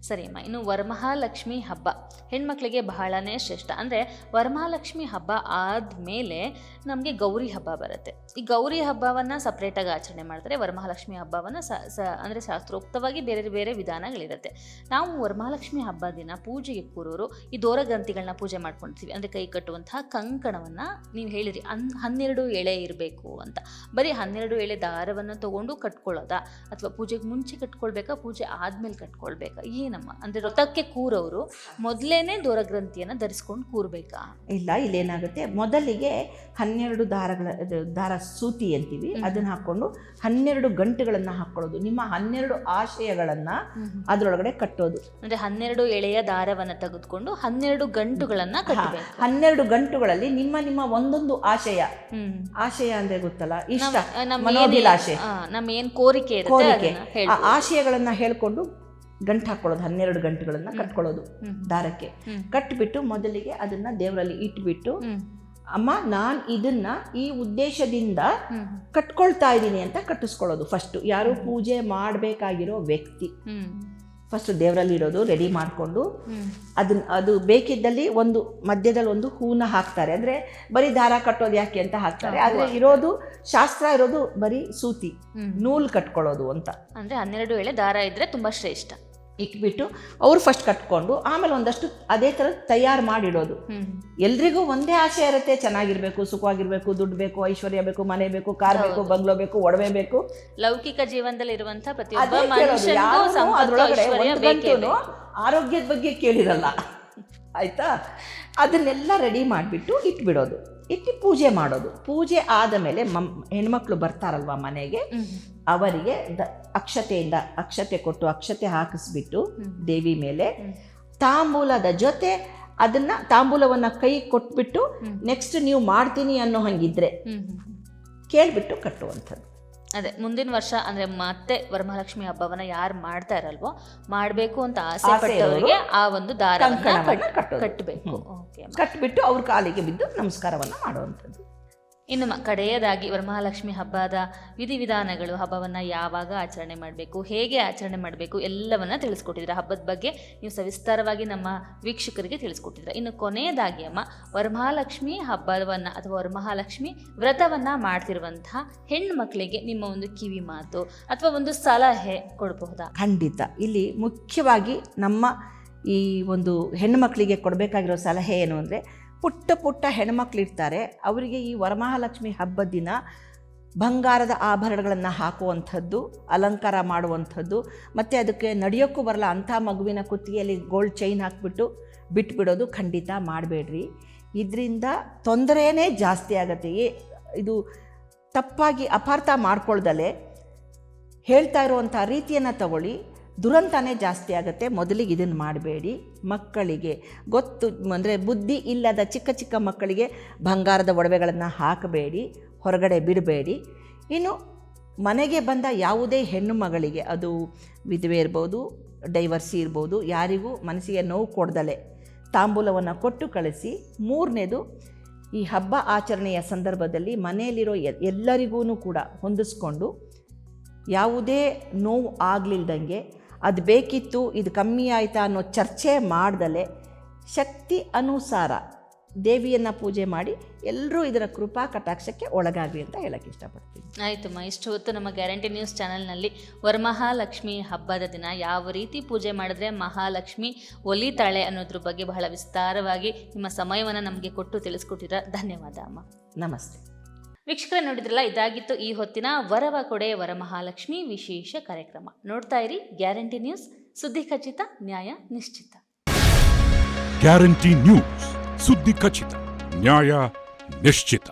ಸರಿ ಅಮ್ಮ, ಇನ್ನು ವರಮಹಾಲಕ್ಷ್ಮಿ ಹಬ್ಬ ಹೆಣ್ಮಕ್ಳಿಗೆ ಬಹಳನೇ ಶ್ರೇಷ್ಠ. ಅಂದರೆ ವರಮಹಾಲಕ್ಷ್ಮಿ ಹಬ್ಬ ಆದಮೇಲೆ ನಮಗೆ ಗೌರಿ ಹಬ್ಬ ಬರುತ್ತೆ. ಈ ಗೌರಿ ಹಬ್ಬವನ್ನು ಸಪ್ರೇಟಾಗಿ ಆಚರಣೆ ಮಾಡ್ತಾರೆ. ವರಮಹಾಲಕ್ಷ್ಮಿ ಹಬ್ಬವನ್ನು ಅಂದರೆ ಶಾಸ್ತ್ರೋಕ್ತವಾಗಿ ಬೇರೆ ಬೇರೆ ವಿಧಾನಗಳಿರುತ್ತೆ. ನಾವು ವರಮಹಾಲಕ್ಷ್ಮಿ ಹಬ್ಬ ದಿನ ಪೂಜೆಗೆ ಕೂರೋರು ಈ ದೋರಗಂತಿಗಳನ್ನ ಪೂಜೆ ಮಾಡ್ಕೊಳ್ತೀವಿ. ಅಂದರೆ ಕೈ ಕಟ್ಟುವಂತಹ ಕಂಕಣವನ್ನು ನೀವು ಹೇಳಿರಿ 12 ಎಳೆ ಇರಬೇಕು ಅಂತ. ಬರೀ 12 ಎಳೆ ದಾರವನ್ನು ತೊಗೊಂಡು ಕಟ್ಕೊಳ್ಳೋದಾ, ಅಥವಾ ಪೂಜೆಗೆ ಮುಂಚೆ ಕಟ್ಕೊಳ್ಬೇಕಾ, ಪೂಜೆ ಆದಮೇಲೆ ಕಟ್ಕೊಳ್ಬೇಕಾ, ಏನಮ್ಮ? ಅಂದರೆ ವ್ರತಕ್ಕೆ ಕೂರೋರು ಮೊದಲೇನೆ ದೋರಗ್ರಂಥಿಯನ್ನು ಧರಿಸ್ಕೊಂಡು ಕೂರ್ಬೇಕಾ? ಇಲ್ಲ, ಇಲ್ಲೇನಾಗುತ್ತೆ, ಮೊದಲಿಗೆ 12 ದಾರ ಸೂತಿ ಅಂತೀವಿ, ಅದನ್ನ ಹಾಕೊಂಡು 12 ಗಂಟುಗಳನ್ನು ಹಾಕೊಳ್ಳೋದು. ನಿಮ್ಮ 12 ಆಶಯಗಳನ್ನು ಅದರೊಳಗಡೆ ಕಟ್ಟೋದು. ಅಂದರೆ 12 ಎಳೆಯ ದಾರವನ್ನು ತೆಗೆದುಕೊಂಡು 12 ಗಂಟುಗಳನ್ನು ಕಟ್ಟಬೇಕು. 12 ಗಂಟುಗಳಲ್ಲಿ ನಿಮ್ಮ ಒಂದೊಂದು ಆಶಯ ಅಂದ್ರೆ ಗೊತ್ತಲ್ಲ, ಇಷ್ಟ, ಮನೋಭಿಲಾಷೆ, ನಮ್ಮ ಏನು ಕೋರಿಕೆ ಇರುತ್ತೆ ಆ ಆಶಯಗಳನ್ನ ಹೇಳ್ಕೊಂಡು ಗಂಟು ಹಾಕೊಳ್ಳೋದು. 12 ಗಂಟುಗಳನ್ನ ಕಟ್ಕೊಳ್ಳೋದು ದಾರಕ್ಕೆ. ಕಟ್ಬಿಟ್ಟು ಮೊದಲಿಗೆ ಅದನ್ನ ದೇವರಲ್ಲಿ ಇಟ್ಬಿಟ್ಟು, ಅಮ್ಮ ನಾನು ಇದನ್ನ ಈ ಉದ್ದೇಶದಿಂದ ಕಟ್ಕೊಳ್ತಾ ಇದ್ದೀನಿ ಅಂತ ಕಟ್ಟಿಸ್ಕೊಳ್ಳೋದು. ಫಸ್ಟ್ ಯಾರು ಪೂಜೆ ಮಾಡಬೇಕಾಗಿರೋ ವ್ಯಕ್ತಿ ಫಸ್ಟ್ ದೇವರಲ್ಲಿ ಇರೋದು ರೆಡಿ ಮಾಡಿಕೊಂಡು, ಅದು ಬೇಕಿದ್ದಲ್ಲಿ ಒಂದು ಮಧ್ಯದಲ್ಲಿ ಒಂದು ಹೂನ ಹಾಕ್ತಾರೆ. ಅಂದರೆ ಬರೀ ದಾರ ಕಟ್ಟೋದು ಯಾಕೆ ಅಂತ ಹಾಕ್ತಾರೆ. ಆದರೆ ಇರೋದು ಶಾಸ್ತ್ರ ಇರೋದು ಬರೀ ಸೂತಿ ನೂಲು ಕಟ್ಕೊಳ್ಳೋದು ಅಂತ. ಅಂದರೆ 12 ಎಳೆ ದಾರ ಇದ್ರೆ ತುಂಬ ಶ್ರೇಷ್ಠ. ಇಟ್ಬಿಟ್ಟು ಅವ್ರು ಫಸ್ಟ್ ಕಟ್ಕೊಂಡು ಆಮೇಲೆ ಒಂದಷ್ಟು ಅದೇ ಥರ ತಯಾರು ಮಾಡಿಡೋದು. ಎಲ್ರಿಗೂ ಒಂದೇ ಆಸೆ ಇರುತ್ತೆ, ಚೆನ್ನಾಗಿರ್ಬೇಕು, ಸುಖವಾಗಿರ್ಬೇಕು, ದುಡ್ಡು ಬೇಕು, ಐಶ್ವರ್ಯ ಬೇಕು, ಮನೆ ಬೇಕು, ಕಾರ್ ಬೇಕು, ಬಂಗ್ಲೋ ಬೇಕು, ಒಡವೆ ಬೇಕು. ಲೌಕಿಕ ಜೀವನದಲ್ಲಿ ಇರುವಂತ ಅದ್ರೊಳಗಡೆ ಒಂದು ಗಂಟು ಆರೋಗ್ಯದ ಬಗ್ಗೆ ಕೇಳಿರಲ್ಲ, ಆಯ್ತಾ? ಅದನ್ನೆಲ್ಲ ರೆಡಿ ಮಾಡಿಬಿಟ್ಟು ಇಟ್ಬಿಡೋದು. ಇಟ್ಟು ಪೂಜೆ ಮಾಡೋದು. ಪೂಜೆ ಆದ ಮೇಲೆ ಹೆಣ್ಮಕ್ಳು ಬರ್ತಾರಲ್ವ ಮನೆಗೆ, ಅವರಿಗೆ ಅಕ್ಷತೆ ಕೊಟ್ಟು ಅಕ್ಷತೆ ಹಾಕಿಸ್ಬಿಟ್ಟು ದೇವಿ ಮೇಲೆ ತಾಂಬೂಲದ ಜೊತೆ ಅದನ್ನ ತಾಂಬೂಲವನ್ನ ಕೈ ಕೊಟ್ಬಿಟ್ಟು ನೆಕ್ಸ್ಟ್ ನೀವು ಮಾಡ್ತೀನಿ ಅನ್ನೋ ಹಂಗಿದ್ರೆ ಕೇಳ್ಬಿಟ್ಟು ಕಟ್ಟುವಂಥದ್ದು. ಅದೇ ಮುಂದಿನ ವರ್ಷ ಅಂದರೆ ಮತ್ತೆ ವರಮಹಾಲಕ್ಷ್ಮಿ ಹಬ್ಬವನ್ನ ಯಾರು ಮಾಡ್ತಾ ಇರಲ್ವೋ, ಮಾಡಬೇಕು ಅಂತ ಆಸೆ ಪಟ್ಟವರಿಗೆ ಆ ಒಂದು ದಾರವನ್ನು ಕಟ್ಟಬೇಕು. ಕಟ್ಬಿಟ್ಟು ಅವ್ರ ಕಾಲಿಗೆ ಬಿದ್ದು ನಮಸ್ಕಾರವನ್ನು ಮಾಡುವಂಥದ್ದು. ಇನ್ನು ಕಡೆಯದಾಗಿ ವರಮಹಾಲಕ್ಷ್ಮಿ ಹಬ್ಬದ ವಿಧಿವಿಧಾನಗಳು, ಹಬ್ಬವನ್ನು ಯಾವಾಗ ಆಚರಣೆ ಮಾಡಬೇಕು, ಹೇಗೆ ಆಚರಣೆ ಮಾಡಬೇಕು ಎಲ್ಲವನ್ನ ತಿಳಿಸ್ಕೊಟ್ಟಿದ್ದೀರಾ. ಹಬ್ಬದ ಬಗ್ಗೆ ನೀವು ಸವಿಸ್ತಾರವಾಗಿ ನಮ್ಮ ವೀಕ್ಷಕರಿಗೆ ತಿಳಿಸ್ಕೊಟ್ಟಿದ್ದೀರಾ. ಇನ್ನು ಕೊನೆಯದಾಗಿ ಅಮ್ಮ, ವರಮಹಾಲಕ್ಷ್ಮಿ ಹಬ್ಬವನ್ನು ಅಥವಾ ವರಮಹಾಲಕ್ಷ್ಮಿ ವ್ರತವನ್ನು ಮಾಡ್ತಿರುವಂತಹ ಹೆಣ್ಣು ಮಕ್ಕಳಿಗೆ ನಿಮ್ಮ ಒಂದು ಕಿವಿ ಮಾತು ಅಥವಾ ಒಂದು ಸಲಹೆ ಕೊಡಬಹುದಾ? ಖಂಡಿತ. ಇಲ್ಲಿ ಮುಖ್ಯವಾಗಿ ನಮ್ಮ ಈ ಒಂದು ಹೆಣ್ಣು ಮಕ್ಕಳಿಗೆ ಕೊಡಬೇಕಾಗಿರೋ ಸಲಹೆ ಏನು ಅಂದರೆ, ಪುಟ್ಟ ಹೆಣ್ಮಕ್ಳಿರ್ತಾರೆ, ಅವರಿಗೆ ಈ ವರಮಹಾಲಕ್ಷ್ಮಿ ಹಬ್ಬದ ದಿನ ಬಂಗಾರದ ಆಭರಣಗಳನ್ನು ಹಾಕುವಂಥದ್ದು, ಅಲಂಕಾರ ಮಾಡುವಂಥದ್ದು, ಮತ್ತು ಅದಕ್ಕೆ ನಡೆಯೋಕ್ಕೂ ಬರಲ್ಲ ಅಂಥ ಮಗುವಿನ ಕುತ್ತಿಗೆಯಲ್ಲಿ ಗೋಲ್ಡ್ ಚೈನ್ ಹಾಕಿಬಿಟ್ಟು ಬಿಟ್ಬಿಡೋದು ಖಂಡಿತ ಮಾಡಬೇಡ್ರಿ. ಇದರಿಂದ ತೊಂದರೆನೇ ಜಾಸ್ತಿ ಆಗುತ್ತೆ. ಇದು ತಪ್ಪಾಗಿ ಅಪಾರ್ಥ ಮಾಡ್ಕೊಳ್ದಲೆ ಹೇಳ್ತಾ ಇರುವಂಥ ರೀತಿಯನ್ನು ತಗೊಳ್ಳಿ, ದುರಂತನೇ ಜಾಸ್ತಿ ಆಗುತ್ತೆ. ಮೊದಲಿಗೆ ಇದನ್ನು ಮಾಡಬೇಡಿ. ಮಕ್ಕಳಿಗೆ ಗೊತ್ತು ಅಂದರೆ ಬುದ್ಧಿ ಇಲ್ಲದ ಚಿಕ್ಕ ಮಕ್ಕಳಿಗೆ ಬಂಗಾರದ ಒಡವೆಗಳನ್ನು ಹಾಕಬೇಡಿ, ಹೊರಗಡೆ ಬಿಡಬೇಡಿ. ಇನ್ನು ಮನೆಗೆ ಬಂದ ಯಾವುದೇ ಹೆಣ್ಣು ಮಗಳಿಗೆ, ಅದು ವಿಧವೆ ಇರ್ಬೋದು, ಡೈವರ್ಸಿ ಇರ್ಬೋದು, ಯಾರಿಗೂ ಮನಸ್ಸಿಗೆ ನೋವು ಕೊಡ್ದಲೆ ತಾಂಬೂಲವನ್ನು ಕೊಟ್ಟು ಕಳಿಸಿ. ಮೂರನೇದು, ಈ ಹಬ್ಬ ಆಚರಣೆಯ ಸಂದರ್ಭದಲ್ಲಿ ಮನೆಯಲ್ಲಿರೋ ಎಲ್ಲರಿಗೂ ಕೂಡ ಹೊಂದಿಸ್ಕೊಂಡು ಯಾವುದೇ ನೋವು ಆಗಲಿಲ್ದಂಗೆ, ಅದು ಬೇಕಿತ್ತು ಇದು ಕಮ್ಮಿ ಆಯಿತಾ ಅನ್ನೋ ಚರ್ಚೆ ಮಾಡ್ದಲೆ ಶಕ್ತಿ ಅನುಸಾರ ದೇವಿಯನ್ನು ಪೂಜೆ ಮಾಡಿ ಎಲ್ಲರೂ ಇದರ ಕೃಪಾ ಕಟಾಕ್ಷಕ್ಕೆ ಒಳಗಾಗಲಿ ಅಂತ ಹೇಳಕ್ಕೆ ಇಷ್ಟಪಡ್ತೀನಿ. ಆಯಿತಮ್ಮ, ಇಷ್ಟು ಹೊತ್ತು ನಮ್ಮ ಗ್ಯಾರಂಟಿ ನ್ಯೂಸ್ ಚಾನಲ್ನಲ್ಲಿ ವರಮಹಾಲಕ್ಷ್ಮಿ ಹಬ್ಬದ ದಿನ ಯಾವ ರೀತಿ ಪೂಜೆ ಮಾಡಿದ್ರೆ ಮಹಾಲಕ್ಷ್ಮಿ ಒಲಿತಾಳೆ ಅನ್ನೋದ್ರ ಬಗ್ಗೆ ಬಹಳ ವಿಸ್ತಾರವಾಗಿ ನಿಮ್ಮ ಸಮಯವನ್ನು ನಮಗೆ ಕೊಟ್ಟು ತಿಳಿಸ್ಕೊಟ್ಟಿರ. ಧನ್ಯವಾದ ಅಮ್ಮ. ನಮಸ್ತೆ. ವೀಕ್ಷಕರೇ, ನೋಡಿದ್ರಲ್ಲ, ಇದಾಗಿತ್ತು ಈ ಹೊತ್ತಿನ ವರವ ಕೊಡೆ ವರಮಹಾಲಕ್ಷ್ಮಿ ವಿಶೇಷ ಕಾರ್ಯಕ್ರಮ. ನೋಡ್ತಾ ಇರಿ ಗ್ಯಾರಂಟಿ ನ್ಯೂಸ್, ಸುದ್ದಿ ಖಚಿತ, ನ್ಯಾಯ ನಿಶ್ಚಿತ. ಗ್ಯಾರಂಟಿ ನ್ಯೂಸ್, ಸುದ್ದಿ ಖಚಿತ, ನ್ಯಾಯ ನಿಶ್ಚಿತ.